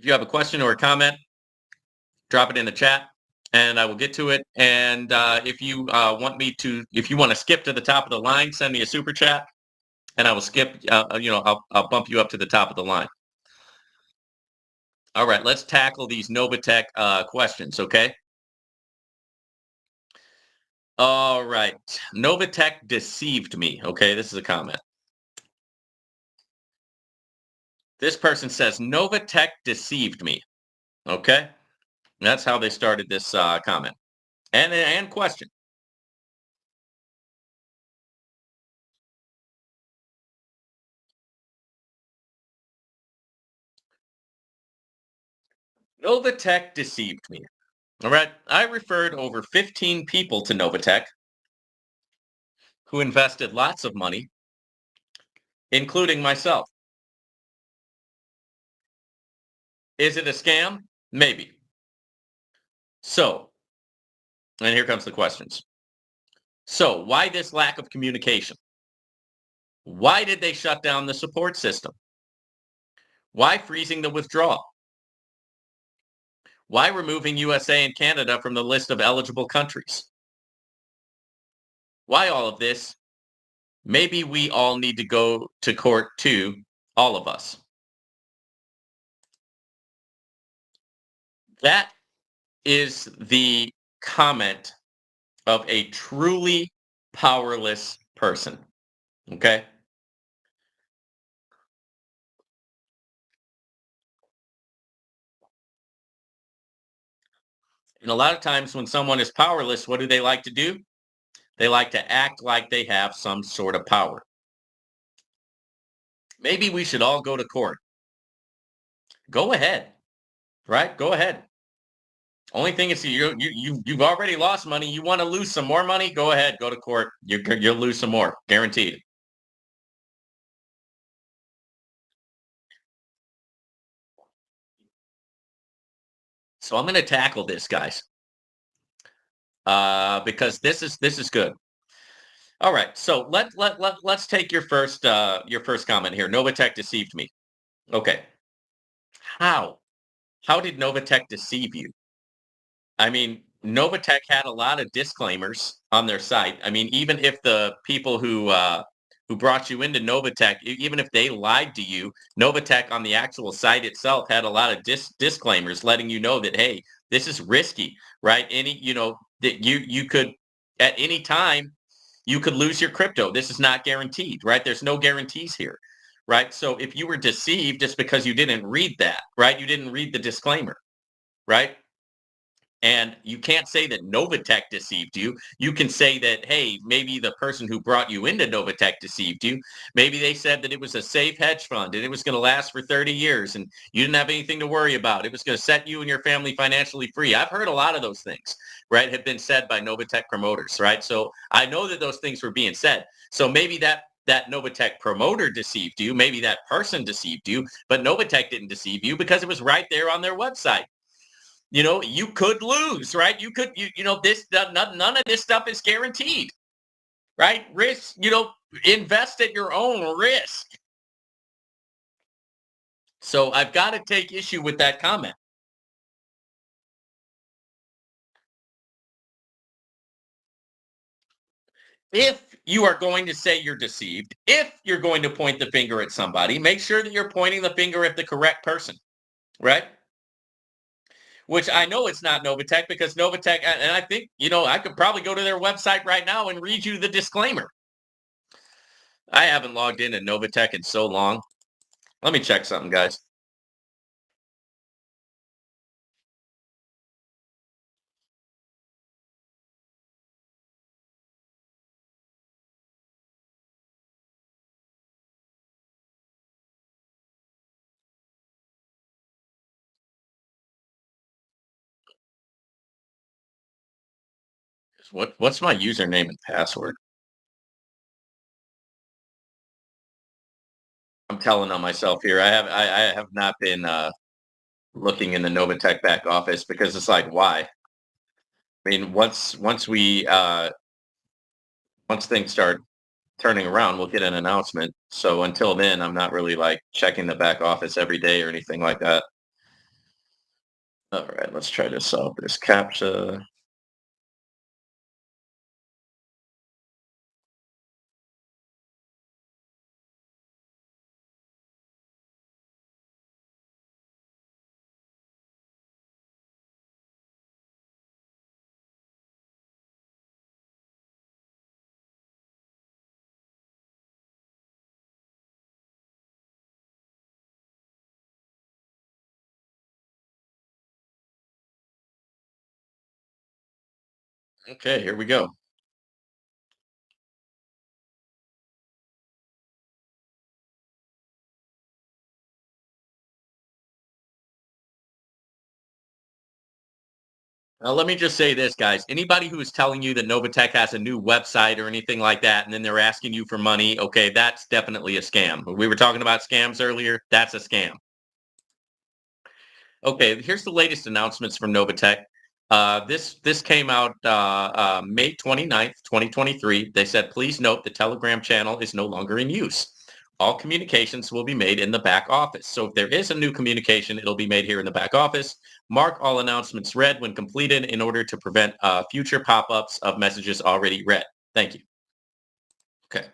If you have a question or a comment, drop it in the chat and I will get to it. And if you if you want to skip to the top of the line, send me a super chat and I will skip, I'll bump you up to the top of the line. All right, let's tackle these NOVATECH questions, okay? All right, NOVATECH deceived me, okay? This is a comment. This person says, NOVATECH deceived me, okay? That's how they started this comment and question. NOVATECH deceived me. All right. I referred over 15 people to NOVATECH who invested lots of money, including myself. Is it a scam? Maybe. So, and here comes the questions. So, why this lack of communication? Why did they shut down the support system? Why freezing the withdrawal? Why removing USA and Canada from the list of eligible countries? Why all of this? Maybe we all need to go to court too, all of us. That is the comment of a truly powerless person. Okay. And a lot of times when someone is powerless, what do they like to do? They like to act like they have some sort of power. Maybe we should all go to court. Go ahead, right? Go ahead. Only thing is you've already lost money. You want to lose some more money? Go ahead, go to court. You'll lose some more, guaranteed. So I'm going to tackle this, guys, because this is good. All right, so let's take your first comment here. NOVATECH deceived me. Okay, how did NOVATECH deceive you? I mean, NOVATECH had a lot of disclaimers on their site. I mean, even if the people who brought you into NOVATECH, even if they lied to you, NOVATECH on the actual site itself had a lot of disclaimers letting you know that, hey, this is risky, right? That you could at any time you could lose your crypto. This is not guaranteed, right? There's no guarantees here, right? So if you were deceived just because you didn't read that, right? You didn't read the disclaimer, right? And you can't say that NOVATECH deceived you. You can say that, hey, maybe the person who brought you into NOVATECH deceived you. Maybe they said that it was a safe hedge fund and it was going to last for 30 years and you didn't have anything to worry about. It was going to set you and your family financially free. I've heard a lot of those things, right, have been said by NOVATECH promoters, right? So I know that those things were being said. So maybe that NOVATECH promoter deceived you. Maybe that person deceived you, but NOVATECH didn't deceive you because it was right there on their website. You could lose, right? You could, this, none of this stuff is guaranteed, right? Risk, invest at your own risk. So I've got to take issue with that comment. If you are going to say you're deceived, if you're going to point the finger at somebody, make sure that you're pointing the finger at the correct person, right? Which I know it's not NOVATECH because NOVATECH, and I think, I could probably go to their website right now and read you the disclaimer. I haven't logged into NOVATECH in so long. Let me check something, guys. What's my username and password? I'm telling on myself here. I have not been looking in the NOVATECH back office because it's like, why? I mean, once things start turning around, we'll get an announcement. So until then, I'm not really like checking the back office every day or anything like that. All right, let's try to solve this CAPTCHA. Okay, here we go. Now, let me just say this, guys. Anybody who is telling you that Novatech has a new website or anything like that, and then they're asking you for money, okay, that's definitely a scam. We were talking about scams earlier. That's a scam. Okay, here's the latest announcements from Novatech. This came out May 29th, 2023. They said, please note the Telegram channel is no longer in use. All communications will be made in the back office. So if there is a new communication, it'll be made here in the back office. Mark all announcements read when completed in order to prevent future pop-ups of messages already read. Thank you. Okay.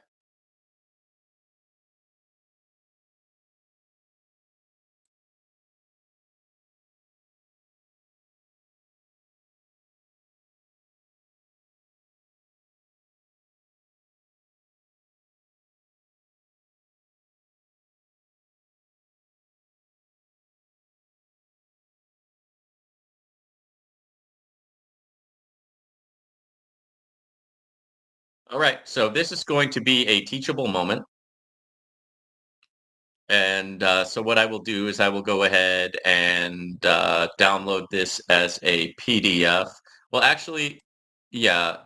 All right. So this is going to be a teachable moment. And so what I will do is I will go ahead and download this as a PDF. Well, actually, yeah.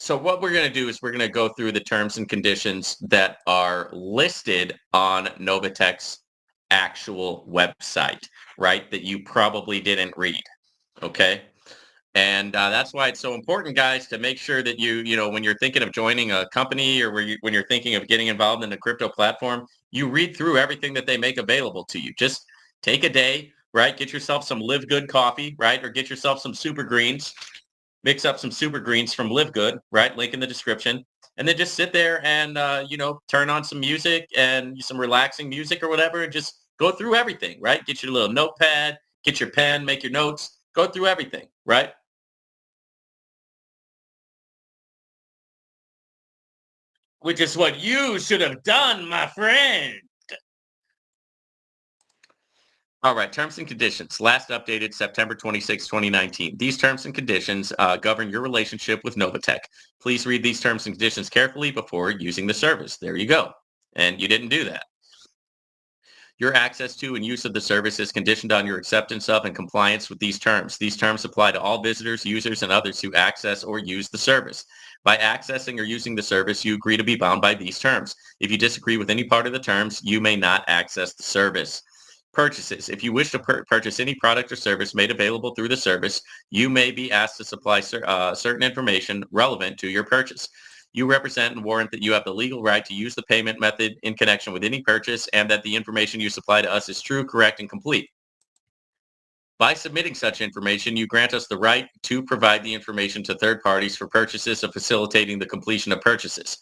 So what we're going to do is we're going to go through the terms and conditions that are listed on Novatech's actual website, right? That you probably didn't read. Okay. And that's why it's so important, guys, to make sure that when you're thinking of joining a company or when you're thinking of getting involved in a crypto platform, you read through everything that they make available to you. Just take a day, right? Get yourself some Live Good coffee, right? Or get yourself some super greens. Mix up some super greens from Live Good, right? Link in the description. And then just sit there and, turn on some music and some relaxing music or whatever and just go through everything, right? Get your little notepad, get your pen, make your notes, go through everything, right? Which is what you should have done, my friend. All right, terms and conditions. Last updated September 26, 2019. These terms and conditions govern your relationship with Novatech. Please read these terms and conditions carefully before using the service. There you go. And you didn't do that. Your access to and use of the service is conditioned on your acceptance of and compliance with these terms. These terms apply to all visitors, users, and others who access or use the service. By accessing or using the service, you agree to be bound by these terms. If you disagree with any part of the terms, you may not access the service. Purchases. If you wish to purchase any product or service made available through the service, you may be asked to supply certain information relevant to your purchase. You represent and warrant that you have the legal right to use the payment method in connection with any purchase and that the information you supply to us is true, correct, and complete. By submitting such information, you grant us the right to provide the information to third parties for purchases of facilitating the completion of purchases.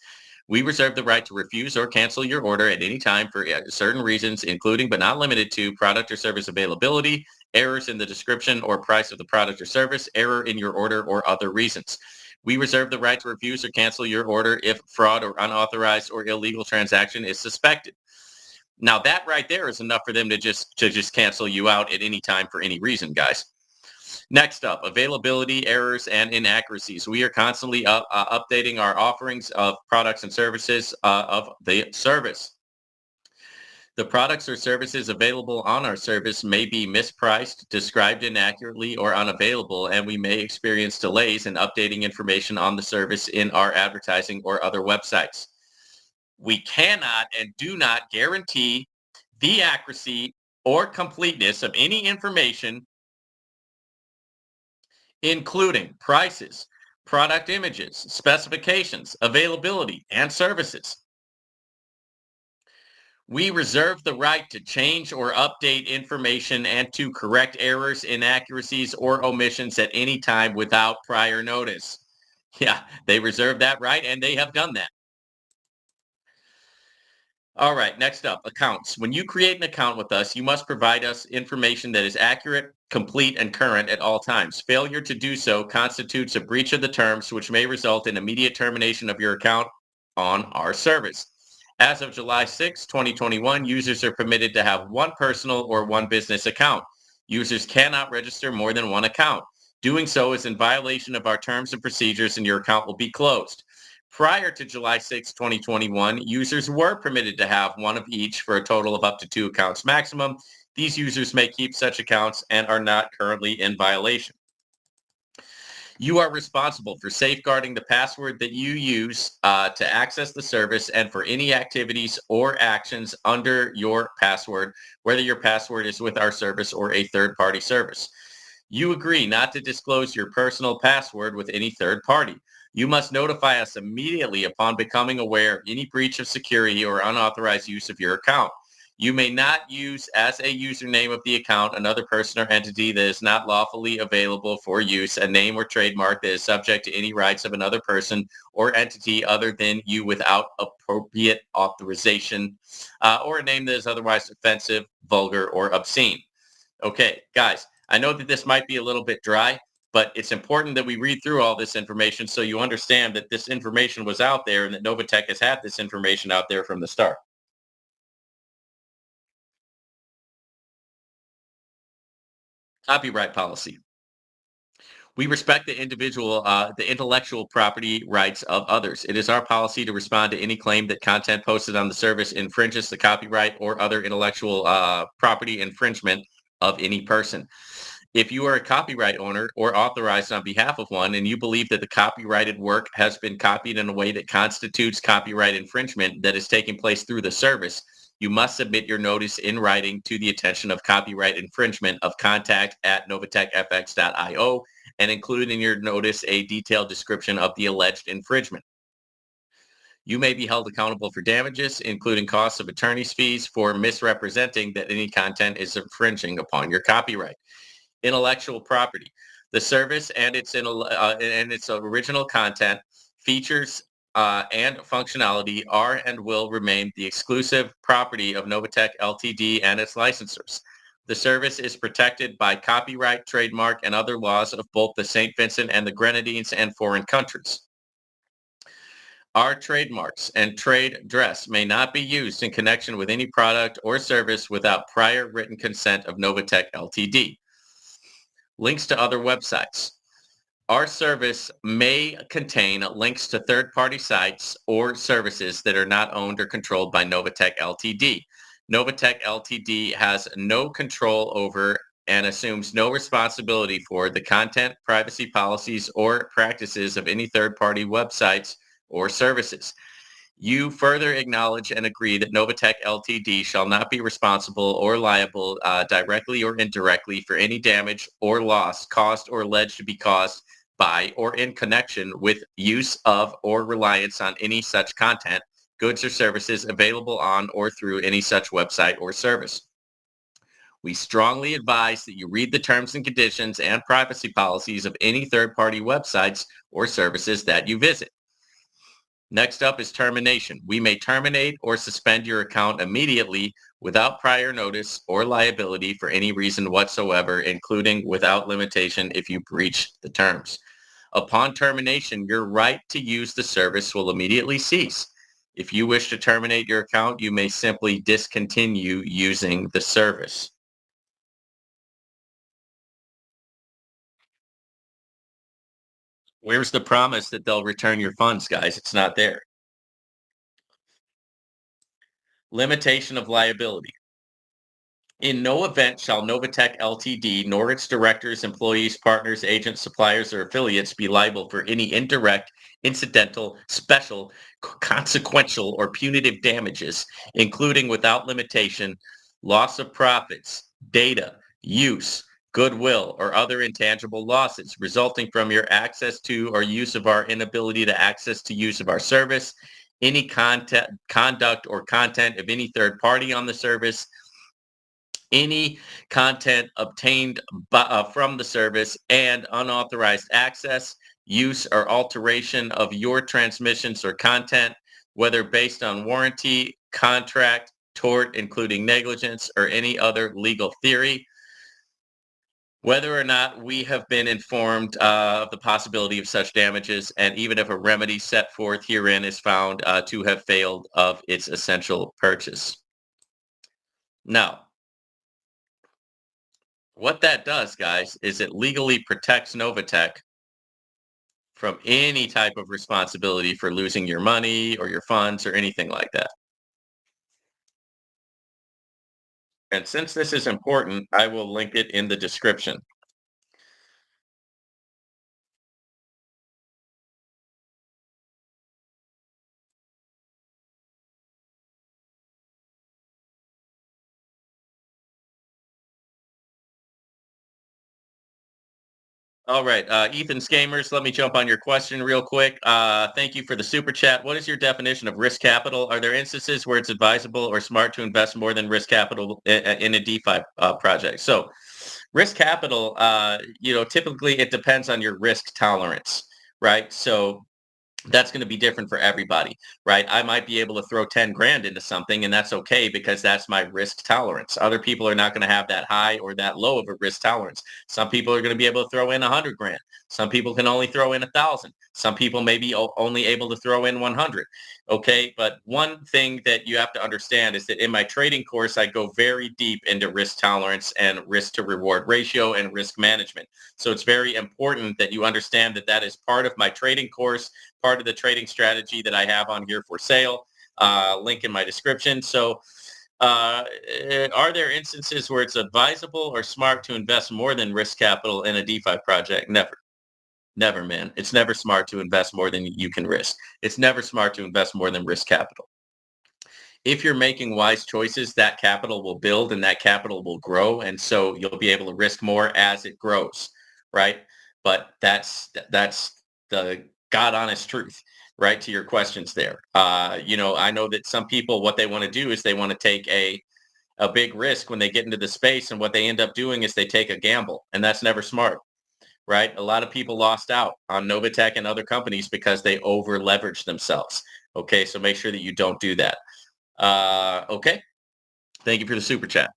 We reserve the right to refuse or cancel your order at any time for certain reasons, including but not limited to product or service availability, errors in the description or price of the product or service, error in your order, or other reasons. We reserve the right to refuse or cancel your order if fraud or unauthorized or illegal transaction is suspected. Now that right there is enough for them to just cancel you out at any time for any reason, guys. Next up, availability, errors, and inaccuracies. We are constantly updating our offerings of products and services of the service. The products or services available on our service may be mispriced, described inaccurately, or unavailable, and we may experience delays in updating information on the service in our advertising or other websites. We cannot and do not guarantee the accuracy or completeness of any information, including prices, product images, specifications, availability, and services. We reserve the right to change or update information and to correct errors, inaccuracies, or omissions at any time without prior notice. Yeah, they reserve that right and they have done that. All right, next up, accounts. When you create an account with us, you must provide us information that is accurate, complete, and current at all times. Failure to do so constitutes a breach of the terms, which may result in immediate termination of your account on our service. As of July 6, 2021, users are permitted to have one personal or one business account. Users cannot register more than one account. Doing so is in violation of our terms and procedures, and your account will be closed. Prior to July 6, 2021, users were permitted to have one of each for a total of up to two accounts maximum. These users may keep such accounts and are not currently in violation. You are responsible for safeguarding the password that you use to access the service and for any activities or actions under your password, whether your password is with our service or a third-party service. You agree not to disclose your personal password with any third party. You must notify us immediately upon becoming aware of any breach of security or unauthorized use of your account. You may not use as a username of the account another person or entity that is not lawfully available for use, a name or trademark that is subject to any rights of another person or entity other than you without appropriate authorization, or a name that is otherwise offensive, vulgar, or obscene. Okay, guys, I know that this might be a little bit dry, but it's important that we read through all this information so you understand that this information was out there and that NOVATECH has had this information out there from the start. Copyright policy. We respect the intellectual property rights of others. It is our policy to respond to any claim that content posted on the service infringes the copyright or other intellectual property infringement of any person. If you are a copyright owner or authorized on behalf of one and you believe that the copyrighted work has been copied in a way that constitutes copyright infringement that is taking place through the service, you must submit your notice in writing to the attention of copyright infringement of contact@novatechfx.io and include in your notice a detailed description of the alleged infringement. You may be held accountable for damages, including costs of attorney's fees for misrepresenting that any content is infringing upon your copyright. Intellectual property. The service and its original content, features, and functionality are and will remain the exclusive property of NOVATECH Ltd. And its licensors. The service is protected by copyright, trademark, and other laws of both the St. Vincent and the Grenadines and foreign countries. Our trademarks and trade dress may not be used in connection with any product or service without prior written consent of NOVATECH Ltd. Links to other websites. Our service may contain links to third-party sites or services that are not owned or controlled by NOVATECH Ltd. NOVATECH Ltd. has no control over and assumes no responsibility for the content, privacy policies, or practices of any third-party websites or services. You further acknowledge and agree that NOVATECH Ltd. shall not be responsible or liable directly or indirectly for any damage or loss caused or alleged to be caused by or in connection with use of or reliance on any such content, goods or services available on or through any such website or service. We strongly advise that you read the terms and conditions and privacy policies of any third-party websites or services that you visit. Next up is termination. We may terminate or suspend your account immediately without prior notice or liability for any reason whatsoever, including without limitation if you breach the terms. Upon termination, your right to use the service will immediately cease. If you wish to terminate your account, you may simply discontinue using the service. Where's the promise that they'll return your funds, guys? It's not there. Limitation of liability. In no event shall NOVATECH Ltd. nor its directors, employees, partners, agents, suppliers, or affiliates be liable for any indirect, incidental, special, consequential, or punitive damages, including without limitation, loss of profits, data, use, goodwill, or other intangible losses resulting from your access to or use of our inability to access to use of our service, any conduct or content of any third party on the service, any content obtained from the service, and unauthorized access, use, or alteration of your transmissions or content, whether based on warranty, contract, tort, including negligence, or any other legal theory, whether or not we have been informed of the possibility of such damages, and even if a remedy set forth herein is found to have failed of its essential purchase. Now, what that does, guys, is it legally protects NOVATECH from any type of responsibility for losing your money or your funds or anything like that. And since this is important, I will link it in the description. All right, Ethan Skamers, let me jump on your question real quick. Thank you for the super chat. What is your definition of risk capital? Are there instances where it's advisable or smart to invest more than risk capital in a DeFi project? So risk capital, typically it depends on your risk tolerance, right? So that's going to be different for everybody, right? I might be able to throw 10 grand into something and that's okay because that's my risk tolerance. Other people are not going to have that high or that low of a risk tolerance. Some people are going to be able to throw in 100 grand. Some people can only throw in 1,000. Some people may be only able to throw in 100. Okay. But one thing that you have to understand is that in my trading course, I go very deep into risk tolerance and risk to reward ratio and risk management. So it's very important that you understand that that is part of my trading course, part of the trading strategy that I have on here for sale. Link in my description. So are there instances where it's advisable or smart to invest more than risk capital in a DeFi project? Never. Never, man. It's never smart to invest more than you can risk. It's never smart to invest more than risk capital. If you're making wise choices, that capital will build and that capital will grow. And so you'll be able to risk more as it grows, right? But that's the God honest truth, right? To your questions there. I know that some people, what they want to do is they want to take a big risk when they get into the space. And what they end up doing is they take a gamble, and that's never smart, right? A lot of people lost out on NOVATECH and other companies because they over leveraged themselves. Okay. So make sure that you don't do that. Okay. Thank you for the super chat.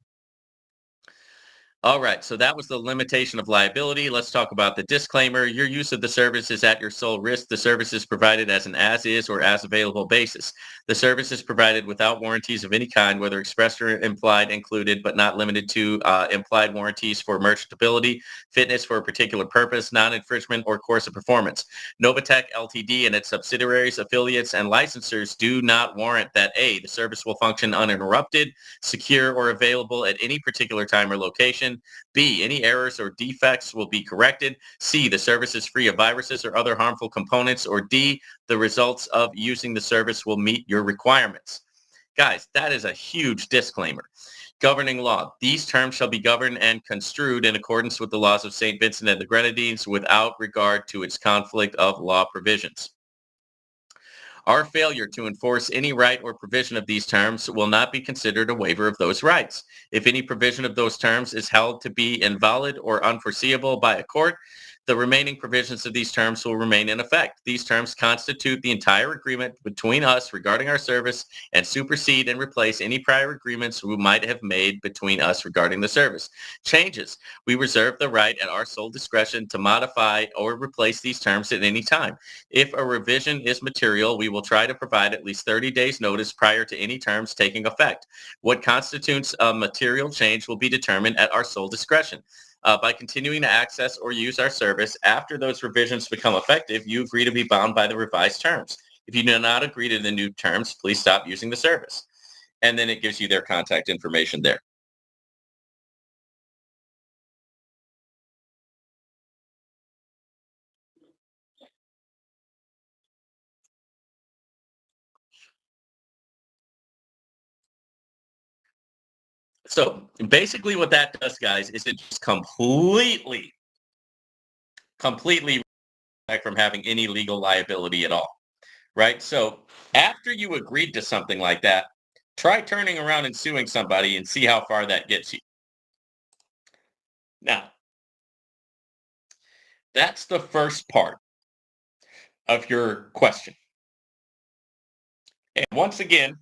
All right, so that was the limitation of liability. Let's talk about the disclaimer. Your use of the service is at your sole risk. The service is provided as an as-is or as-available basis. The service is provided without warranties of any kind, whether expressed or implied, included but not limited to implied warranties for merchantability, fitness for a particular purpose, non-infringement, or course of performance. NOVATECH Ltd. and its subsidiaries, affiliates, and licensors do not warrant that A, the service will function uninterrupted, secure, or available at any particular time or location. B, any errors or defects will be corrected. C, the service is free of viruses or other harmful components. Or D, the results of using the service will meet your requirements. Guys, that is a huge disclaimer. Governing law. These terms shall be governed and construed in accordance with the laws of St. Vincent and the Grenadines without regard to its conflict of law provisions. Our failure to enforce any right or provision of these terms will not be considered a waiver of those rights. If any provision of those terms is held to be invalid or unforeseeable by a court, the remaining provisions of these terms will remain in effect. These terms constitute the entire agreement between us regarding our service and supersede and replace any prior agreements we might have made between us regarding the service. Changes. We reserve the right at our sole discretion to modify or replace these terms at any time. If a revision is material, we will try to provide at least 30 days notice prior to any terms taking effect. What constitutes a material change will be determined at our sole discretion. By continuing to access or use our service after those revisions become effective, you agree to be bound by the revised terms. If you do not agree to the new terms, please stop using the service. And then it gives you their contact information there. So basically what that does, guys, is it just completely from having any legal liability at all. right? So after you agreed to something like that, try turning around and suing somebody and see how far that gets you. Now, that's the first part of your question. And once again,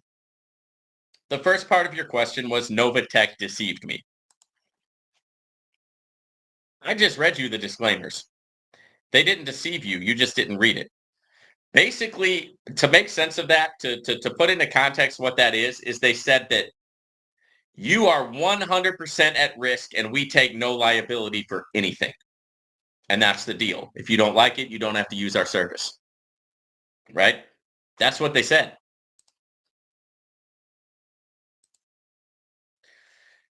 the first part of your question was NOVATECH deceived me. I just read you the disclaimers. They didn't deceive you. You just didn't read it. Basically, to make sense of that, to put into context what that is they said that you are 100% at risk and we take no liability for anything. And that's the deal. If you don't like it, you don't have to use our service. Right? That's what they said.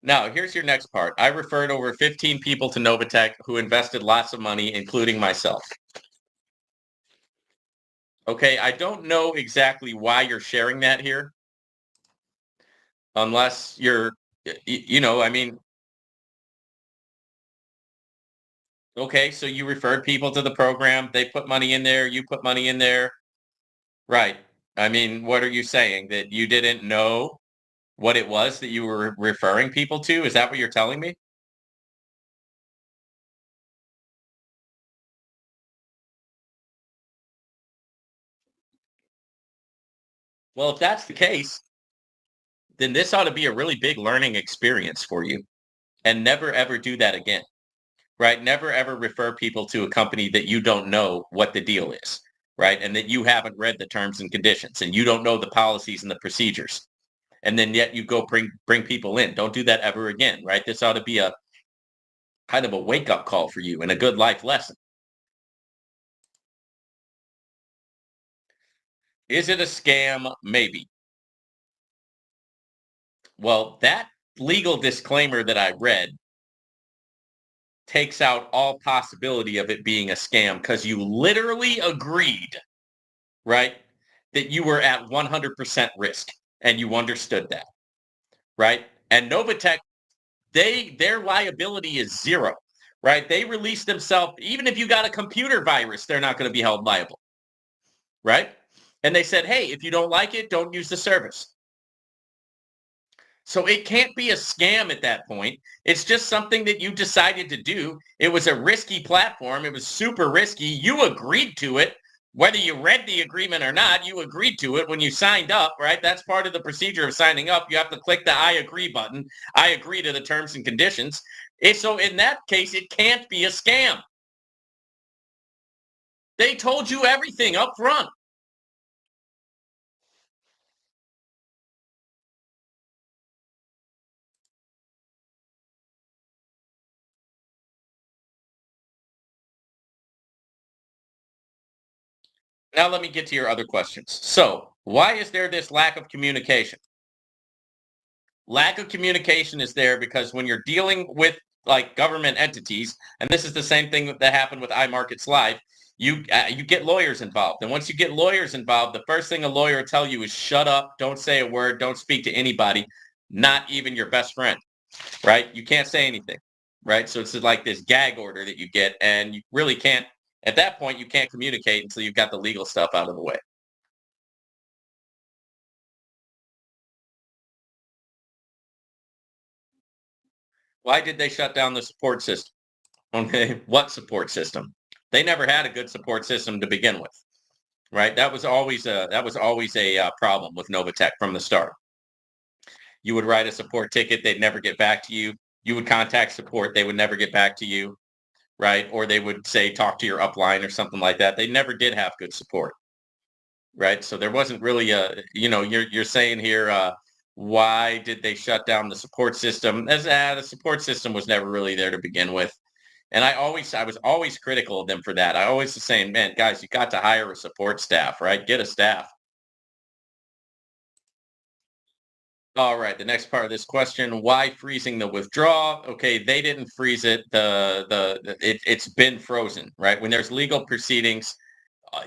Now, here's your next part. I referred over 15 people to NOVATECH who invested lots of money, including myself. Okay, I don't know exactly why you're sharing that here, unless you're, I mean, okay, so you referred people to the program, they put money in there, you put money in there. Right. I mean, what are you saying? That you didn't know what it was that you were referring people to? Is that what you're telling me? Well, if that's the case, then this ought to be a really big learning experience for you, and never ever do that again. Right? Never ever refer people to a company that you don't know what the deal is, right? And that you haven't read the terms and conditions and you don't know the policies and the procedures. And then yet you go bring people in. Don't do that ever again, right? This ought to be a kind of a wake up call for you and a good life lesson. Is it a scam? Maybe. Well, that legal disclaimer that I read takes out all possibility of it being a scam because you literally agreed, right, that you were at 100% risk and you understood that, right? And NOVATECH, their liability is zero, right? They release themselves, even if you got a computer virus, they're not going to be held liable, right? And they said, hey, if you don't like it, don't use the service. So it can't be a scam at that point. It's just something that you decided to do. It was a risky platform. It was super risky. You agreed to it. Whether you read the agreement or not, you agreed to it when you signed up, right? That's part of the procedure of signing up. You have to click the I agree button. I agree to the terms and conditions. So in that case, it can't be a scam. They told you everything up front. Now let me get to your other questions. So why is there this lack of communication? Lack of communication is there because when you're dealing with like government entities, and this is the same thing that happened with iMarkets Live, you get lawyers involved. And once you get lawyers involved, the first thing a lawyer will tell you is shut up, don't say a word, don't speak to anybody, not even your best friend, right? You can't say anything, right? So it's like this gag order that you get, and you really can't, at that point, you can't communicate until you've got the legal stuff out of the way. Why did they shut down the support system? Okay, what support system? They never had a good support system to begin with, right? That was always a problem with NOVATECH from the start. You would write a support ticket, they'd never get back to you. You would contact support, they would never get back to you, right? Or they would say talk to your upline or something like that. They never did have good support, right? So there wasn't really you're saying here, why did they shut down the support system? As the support system was never really there to begin with. And I was always critical of them for that. I always was saying, man, guys, you got to hire a support staff, right? Get a staff. All right. The next part of this question, why freezing the withdrawal? Okay, they didn't freeze it. It's been frozen, right? When there's legal proceedings,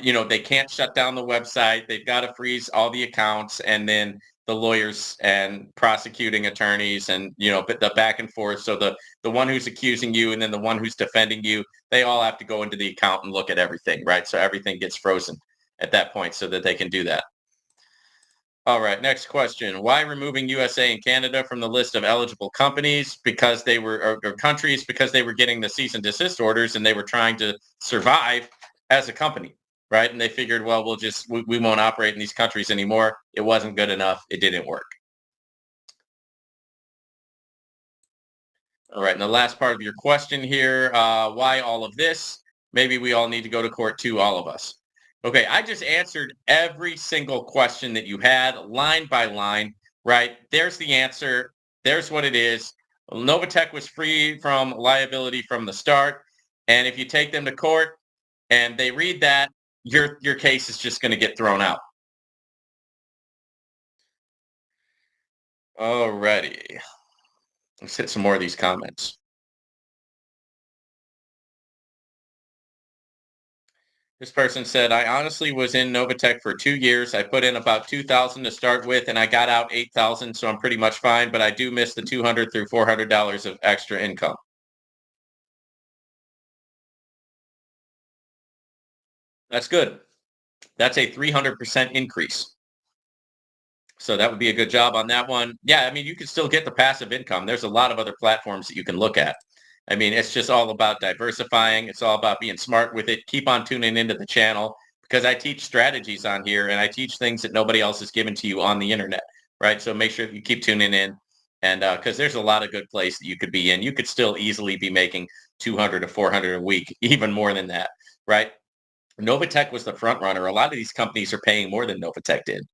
they can't shut down the website. They've got to freeze all the accounts, and then the lawyers and prosecuting attorneys and but the back and forth. So the one who's accusing you and then the one who's defending you, they all have to go into the account and look at everything, right? So everything gets frozen. at that point so that they can do that. All right, next question. Why removing USA and Canada from the list of eligible companies? Because they were, or countries, because they were getting the cease and desist orders and they were trying to survive as a company, right? And they figured, well, we won't operate in these countries anymore. It wasn't good enough. It didn't work. All right, and the last part of your question here, why all of this? Maybe we all need to go to court too, all of us. Okay, I just answered every single question that you had, line by line, right? There's the answer. There's what it is. Novatech was free from liability from the start. And if you take them to court and they read that, your case is just going to get thrown out. All righty. Let's hit some more of these comments. This person said, I honestly was in Novatech for 2 years. I put in about 2,000 to start with, and I got out 8,000, so I'm pretty much fine. But I do miss the $200 through $400 of extra income. That's good. That's a 300% increase. So that would be a good job on that one. Yeah, I mean, you can still get the passive income. There's a lot of other platforms that you can look at. I mean, it's just all about diversifying. It's all about being smart with it. Keep on tuning into the channel because I teach strategies on here and I teach things that nobody else has given to you on the internet, right? So make sure you keep tuning in and because there's a lot of good place that you could be in. You could still easily be making 200 to 400 a week, even more than that, right? Novatech was the front runner. A lot of these companies are paying more than Novatech did.